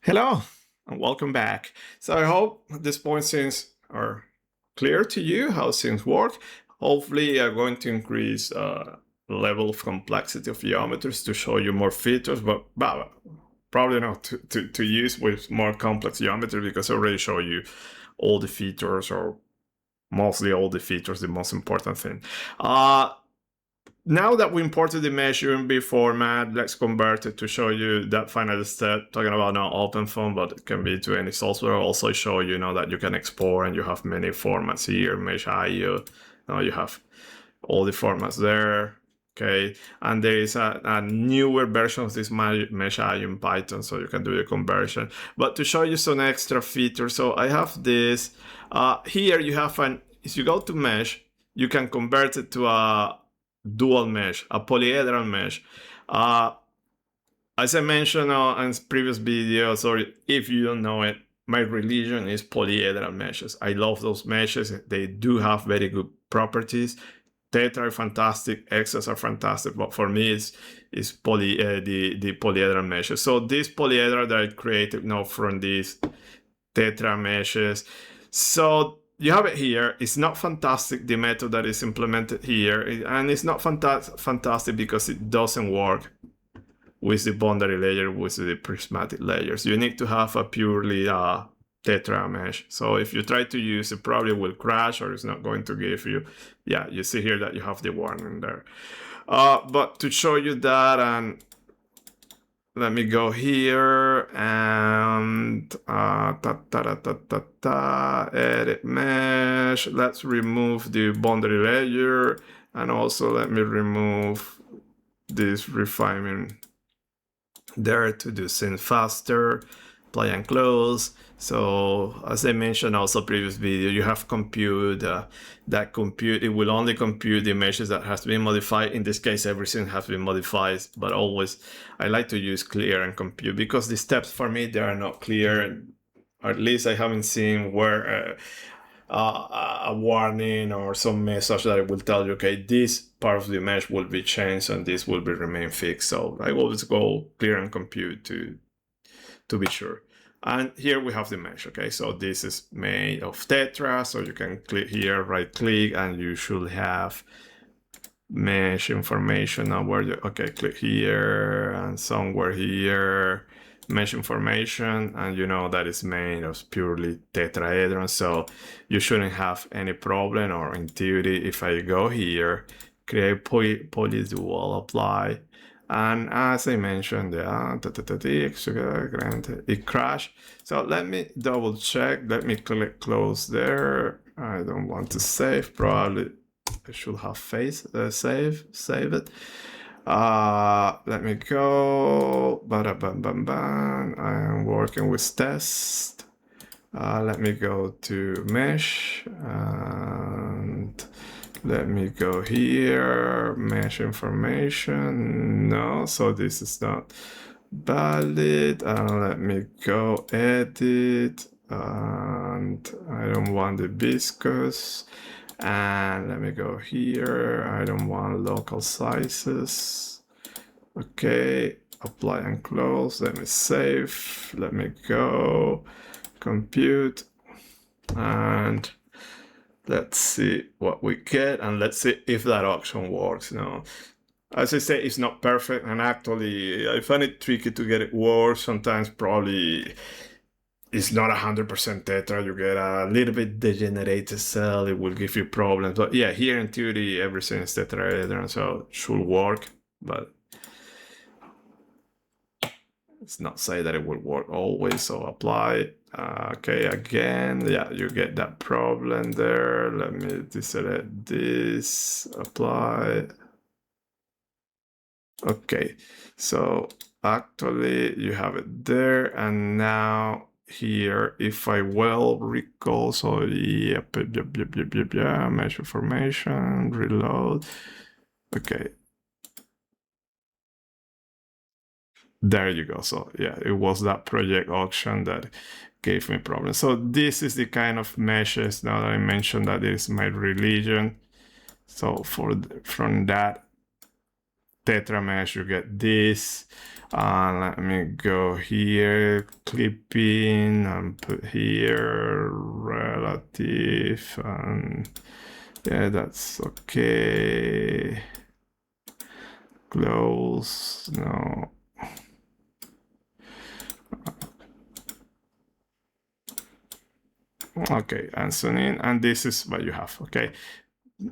Hello and welcome back. So I hope these points are clear to you how things work. Hopefully I'm going to increase level of complexity of geometries to show you more features, but probably not to use with more complex geometry because I already show you all the features or mostly all the features, the most important thing. Now that we imported the mesh UMB format, let's convert it to show you that final step, talking about now OpenFOAM, but it can be to any software. Also show you that you can export and you have many formats here, mesh IO. Now you have all the formats there. Okay, and there is a newer version of this mesh IO in Python, so you can do the conversion. But to show you some extra features, so I have this. Here you have if you go to mesh, you can convert it to a dual mesh, a polyhedral mesh. As I mentioned in previous videos, or if you don't know it, my religion is polyhedral meshes. I love those meshes. They do have very good properties. Tetra are fantastic, X's are fantastic, but for me it's the polyhedral meshes. So this polyhedral that I created now from these tetra meshes. So you have it here. It's not fantastic, the method that is implemented here, and it's not fantastic because it doesn't work with the boundary layer, with the prismatic layers. You need to have a purely tetra mesh. So if you try to use it, probably will crash or it's not going to give you. Yeah, you see here that you have the warning there. But to show you that, and let me go here and edit mesh. Let's remove the boundary layer, and also let me remove this refinement there to do things faster. Apply and close. So as I mentioned also previous video, you have compute. That compute, it will only compute the meshes that has been modified. In this case, everything has been modified, but always I like to use clear and compute because the steps for me, they are not clear. Or at least I haven't seen where a warning or some message that will tell you, okay, this part of the mesh will be changed and this will be remain fixed. So I always go clear and compute to be sure. And here we have the mesh. Okay, so this is made of tetra, so you can click here, right click, and you should have mesh information on where you, okay, click here and somewhere here, mesh information, and you know that it's made of purely tetrahedron, so you shouldn't have any problem. Or in theory, if I go here, create PolyDual, apply, and as I mentioned, it crashed. So let me double check. Let me click close there. I don't want to save. Probably I should have save it. Let me go. I am working with test. Let me go to mesh and let me go here, mesh information. No, so this is not valid. Let me go edit, and I don't want the viscous. And let me go here. I don't want local sizes. Okay, apply and close. Let me save. Let me go compute, and let's see what we get, and let's see if that option works. Now, as I say, it's not perfect, and actually I find it tricky to get it work. Sometimes probably it's not 100% tetra. You get a little bit degenerated cell, it will give you problems. But yeah, here in theory everything is tetrahedron, so it should work, but it's not say that it will work always. So apply. Okay, again, yeah, you get that problem there. Let me deselect this, apply. Okay, so actually you have it there, and now here, if I well recall, so yep, mesh information, reload. Okay, there you go. So yeah, it was that project auction that gave me problems. So this is the kind of meshes, now that I mentioned that is my religion. So from that tetra mesh, you get this. Let me go here, clipping, and put here relative, and yeah, that's okay. Close, no. Okay, and zoom in, and this is what you have, okay?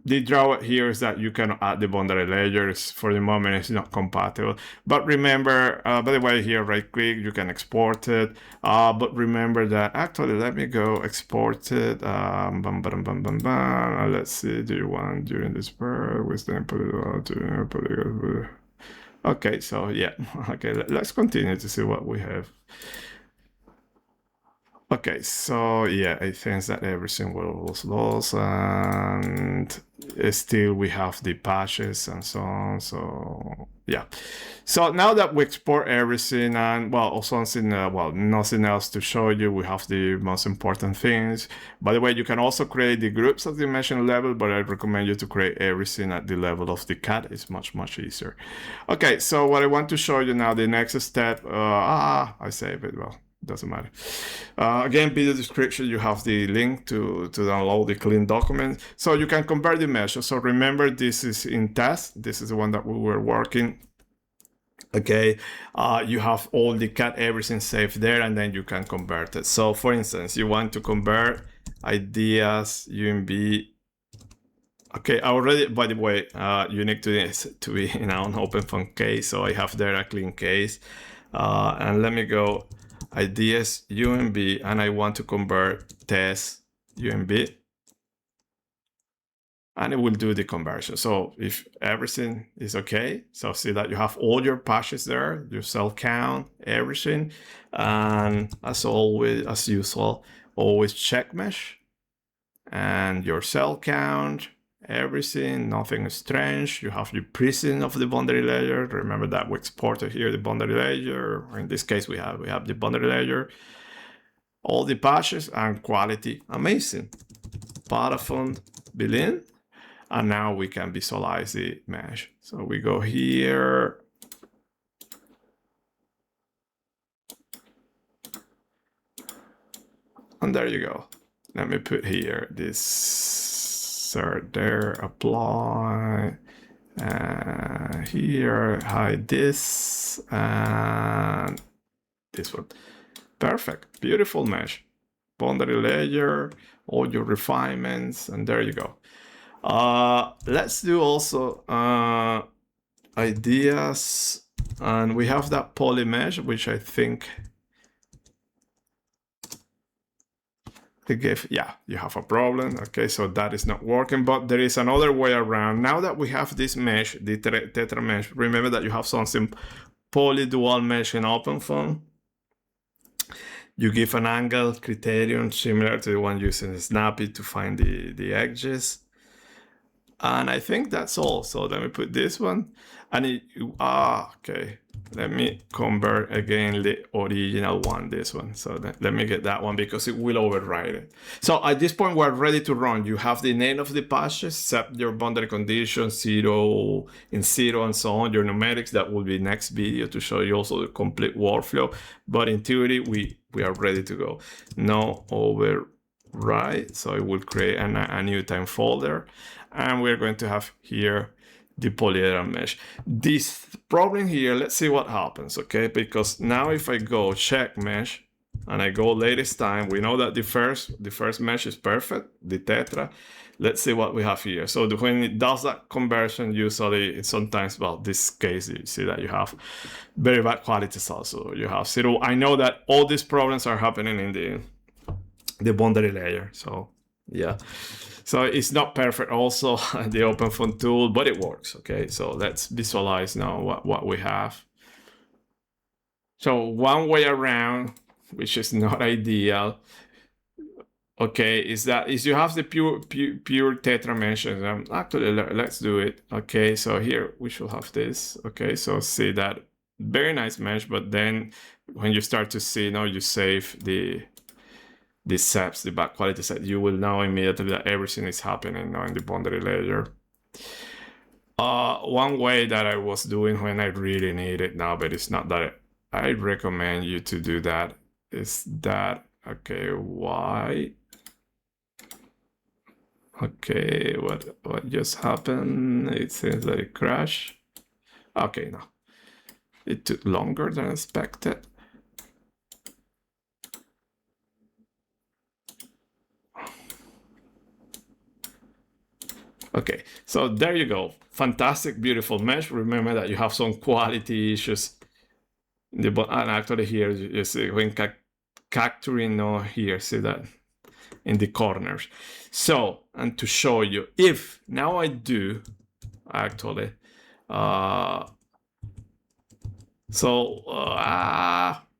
The drawback here is that you cannot add the boundary layers. For the moment, it's not compatible. But remember, by the way, here, right click, you can export it. But remember that, actually, let me go export it. Let's see, do you want during this part? With the PolyDual. Okay, so yeah, okay, let's continue to see what we have. Okay, so yeah, I think that everything was lost, and still we have the patches and so on. So yeah, so now that we export everything, and well, something well, nothing else to show you. We have the most important things. By the way, you can also create the groups at the dimension level, but I recommend you to create everything at the level of the cat. It's much easier. Okay, so what I want to show you now, the next step. I save it. Well, doesn't matter. Again, video description, you have the link to download the clean document. So you can convert the mesh. So remember, this is in test. This is the one that we were working. Okay, you have all the cat, everything saved there, and then you can convert it. So for instance, you want to convert ideas, UMB. Okay, already, by the way, you need to be in an OpenFOAM case. So I have there a clean case. And let me go ideas UMB, and I want to convert test UMB, and it will do the conversion. So if everything is okay, so see that you have all your patches there, your cell count, everything, and as always, as usual, always check mesh and your cell count, everything, nothing strange. You have the precision of the boundary layer. Remember that we exported here the boundary layer. In this case, we have the boundary layer, all the patches, and quality amazing. Paraphone built-in, and now we can visualize the mesh. So we go here. And there you go. Let me put here this insert there, apply, here, hide this, and this one. Perfect, beautiful mesh. Boundary layer, all your refinements, and there you go. Let's do also ideas, and we have that poly mesh, which I think yeah, you have a problem. Okay, so that is not working, but there is another way around. Now that we have this mesh, the tetra mesh, remember that you have something PolyDual mesh in OpenFOAM. You give an angle criterion similar to the one using Snappy to find the edges. And I think that's all. So let me put this one, and okay. Let me convert again the original one, this one. So let me get that one because it will override it. So at this point, we're ready to run. You have the name of the patches, set your boundary conditions, 0 in 0 and so on, your numerics. That will be next video to show you also the complete workflow. But in theory, we are ready to go. No override. So it will create a new time folder. And we're going to have here the polyhedral mesh. This problem here, let's see what happens, okay? Because now if I go check mesh and I go latest time, we know that the first mesh is perfect, the tetra. Let's see what we have here. So when it does that conversion, usually it's sometimes, well, this case, you see that you have very bad quality cells. So you have 0. I know that all these problems are happening in the boundary layer. So yeah. So it's not perfect also, the OpenFOAM tool, but it works, okay? So let's visualize now what we have. So one way around, which is not ideal, okay, is you have the pure tetra meshes. Actually, let's do it. Okay, so here we should have this. Okay, so see that very nice mesh, but then when you start to see, now you save the steps, the back quality set, you will know immediately that everything is happening now in the boundary layer. One way that I was doing when I really need it now, but it's not that I recommend you to do that, is that, okay, why? Okay, what just happened? It seems that it crashed. Okay, no. It took longer than expected. Okay, so there you go. Fantastic, beautiful mesh. Remember that you have some quality issues in the bottom. And actually here, you see when capturing, no, here, see that in the corners. So, and to show you, if now I do, actually, so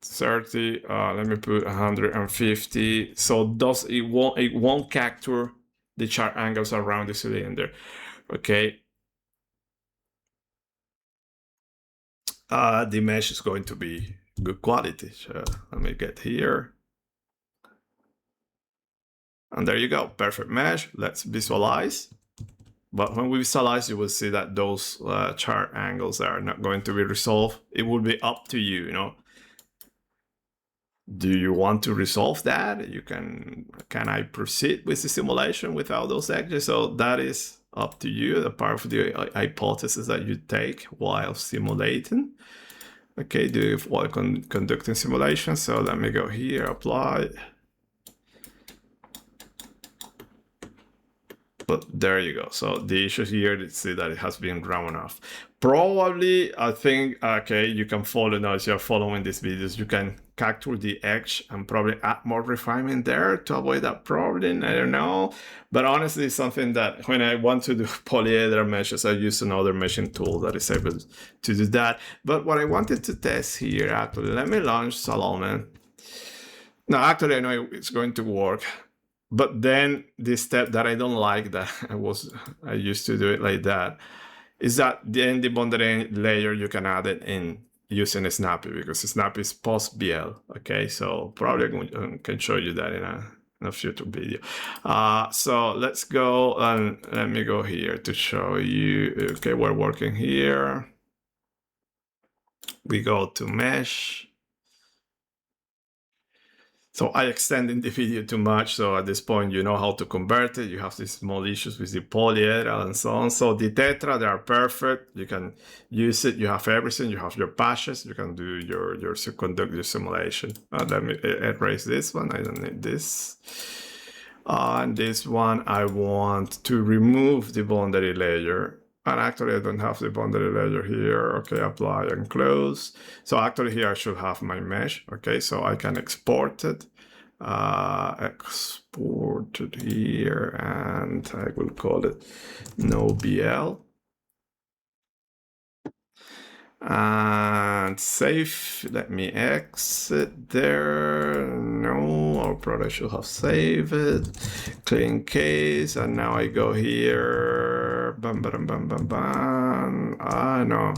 30, let me put 150. So does it won't capture the chart angles around the cylinder. Okay. The mesh is going to be good quality. So let me get here. And there you go, perfect mesh. Let's visualize. But when we visualize, you will see that those chart angles are not going to be resolved. It will be up to you, you know. Do you want to resolve that? You can I proceed with the simulation without those edges? So that is up to you, the part of the hypothesis that you take while simulating. Okay, do it while conducting simulation. So let me go here, apply. But there you go. So the issue here is see that it has been round off. Probably, I think, okay, you can follow now as you're following these videos, you can capture the edge and probably add more refinement there to avoid that problem. I don't know. But honestly, it's something that when I want to do polyhedral meshes, I use another meshing tool that is able to do that. But what I wanted to test here, actually, let me launch Salome. Now, actually, I know it's going to work. But then the step that I don't like that I used to do it like that is that then the boundary layer you can add it in using Snappy because Snappy is post BL. Okay, so probably I can show you that in a future video. So let's go and let me go here to show you. Okay, we're working here. We go to mesh. So I extended the video too much, so at this point you know how to convert it. You have these small issues with the polyhedral and so on. So the tetra, they are perfect. You can use it. You have everything. You have your patches. You can do conduct your simulation. Let me erase this one. I don't need this. And this one, I want to remove the boundary layer. And actually, I don't have the boundary layer here. Okay, apply and close. So actually here I should have my mesh. Okay, so I can export it. Export it here, and I will call it no BL. And save. Let me exit there. No, our product should have saved it. Clean case, and now I go here. Bam, bam, bam, bam, bam. No.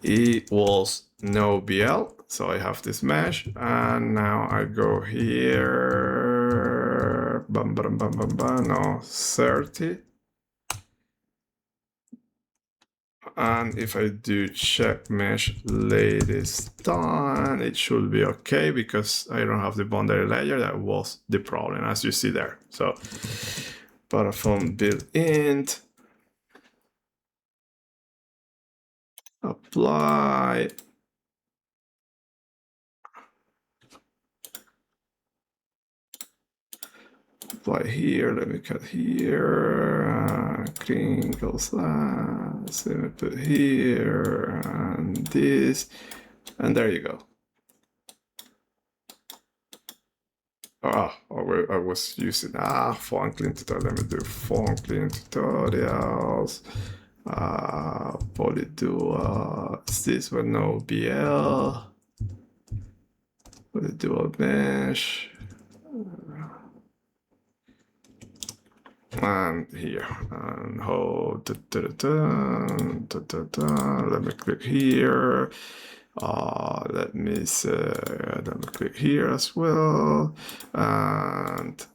It was no BL, so I have this mesh, and now I go here. Bam, bam, bam, bam, bam. No, 30. And if I do check mesh latest done, it should be okay because I don't have the boundary layer. That was the problem, as you see there. So PolyFOAM built-in, apply. Apply here, let me cut here, crinkles that, let me put here, and this, and there you go. I was using foam clean tutorial. Let me do foam clean tutorials. PolyDual. Is this one? No BL. PolyDual mesh. And here. And hold. Let me click here. Let me click here as well, and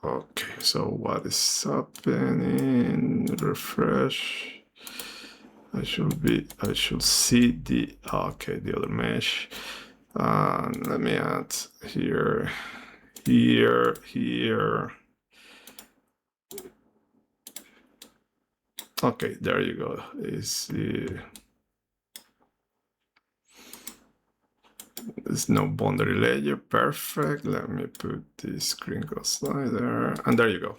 Okay, so what is happening? Refresh. I should see the, okay, the other mesh. Let me add here. Okay, there you go. There's no boundary layer. Perfect. Let me put this crinkle slider, and there you go.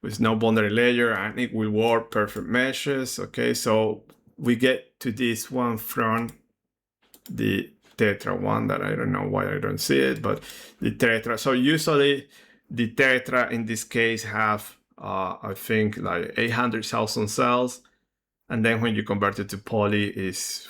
With no boundary layer, and it will work. Perfect meshes. Okay, so we get to this one from the tetra one that I don't know why I don't see it, but the tetra. So usually the tetra in this case have I think like 800,000 cells, and then when you convert it to poly is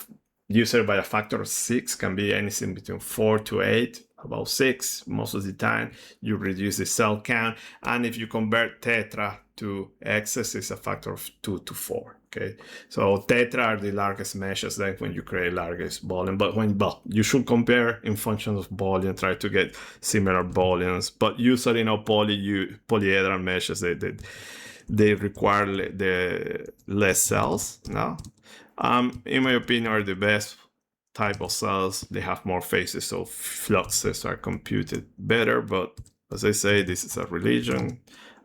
usually by a factor of 6, can be anything between 4 to 8, about 6 most of the time. You reduce the cell count, and if you convert tetra to excess, it's a factor of 2 to 4. Okay, so tetra are the largest meshes then when you create largest volume, but you should compare in functions of volume, try to get similar volumes, but usually polyhedral meshes, they require the less cells. No, in my opinion, are the best type of cells. They have more phases, so fluxes are computed better, but as I say, this is a religion.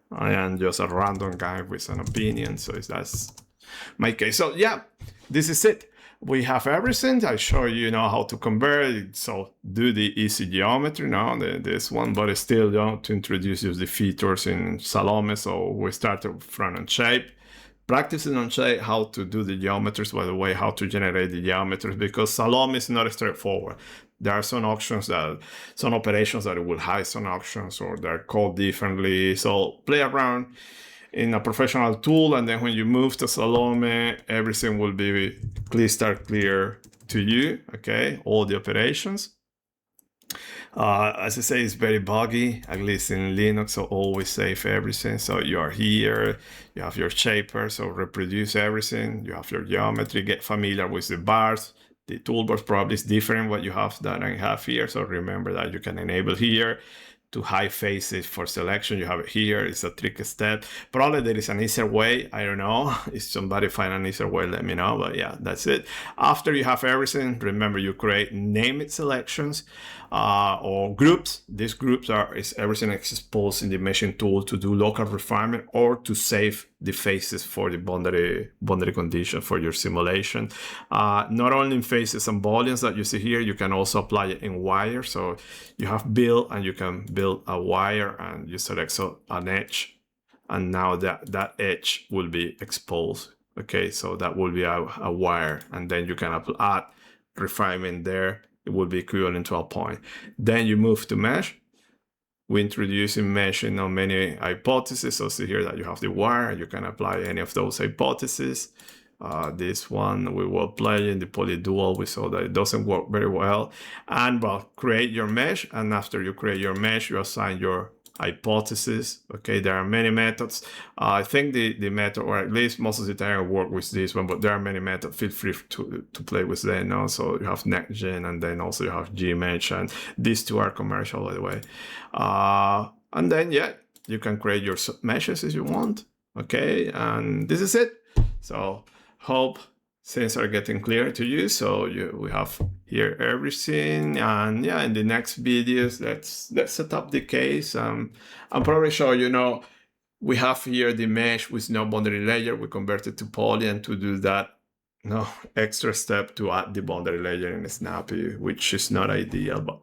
I am just a random guy with an opinion, so that's my case. So yeah, this is it. We have everything. I show you now how to convert it. So do the easy geometry now, this one, but still to introduce the features in Salome. So we started from Onshape. Practicing Onshape how to do the geometries, by the way, how to generate the geometries, because Salome is not straightforward. There are some operations that will hide some options, or they're called differently. So play around in a professional tool, and then when you move to Salome, everything will be clear to you. Okay, all the operations. As I say, it's very buggy, at least in Linux, so always save everything. So you are here, you have your shaper, so reproduce everything. You have your geometry, get familiar with the bars. The toolbars probably is different what you have that I have here. So remember that you can enable here to hide faces for selection. You have it here. It's a tricky step. Probably there is an easier way. I don't know. If somebody find an easier way, let me know. But yeah, that's it. After you have everything, remember you create named selections or groups. These groups is everything exposed in the meshing tool to do local refinement or to save the faces for the boundary condition for your simulation. Not only in faces and volumes that you see here, you can also apply it in wire. So you have build, and you can build a wire, and you select an edge, and now that edge will be exposed. Okay, so that will be a wire, and then you can add refinement there. It will be equivalent to a point. Then you move to mesh. We introduce in meshing on many hypotheses. So see here that you have the wire, and you can apply any of those hypotheses. This one we will play in the PolyDual. We saw that it doesn't work very well. And create your mesh, and after you create your mesh, you assign your hypothesis. Okay, there are many methods. I think the method, or at least most of the time I work with this one, but there are many methods. Feel free to play with them. Also, you have NextGen, and then also you have Gmesh, and these two are commercial, by the way. And then yeah, you can create your meshes if you want. Okay, and this is it. So hope things are getting clear to you. So we have here everything, and yeah, in the next videos, let's set up the case. I'll probably show you. We have here the mesh with no boundary layer. We convert it to poly, and to do that, extra step to add the boundary layer in Snappy, which is not ideal, but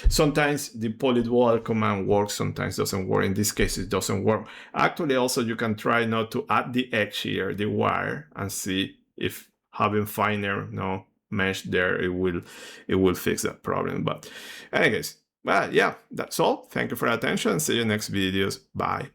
sometimes the PolyDual command works, sometimes doesn't work. In this case, it doesn't work. Actually, also you can try not to add the edge here, the wire, and see if having finer mesh there, it will fix that problem. But anyways, well, yeah, that's all. Thank you for your attention. See you next videos. Bye.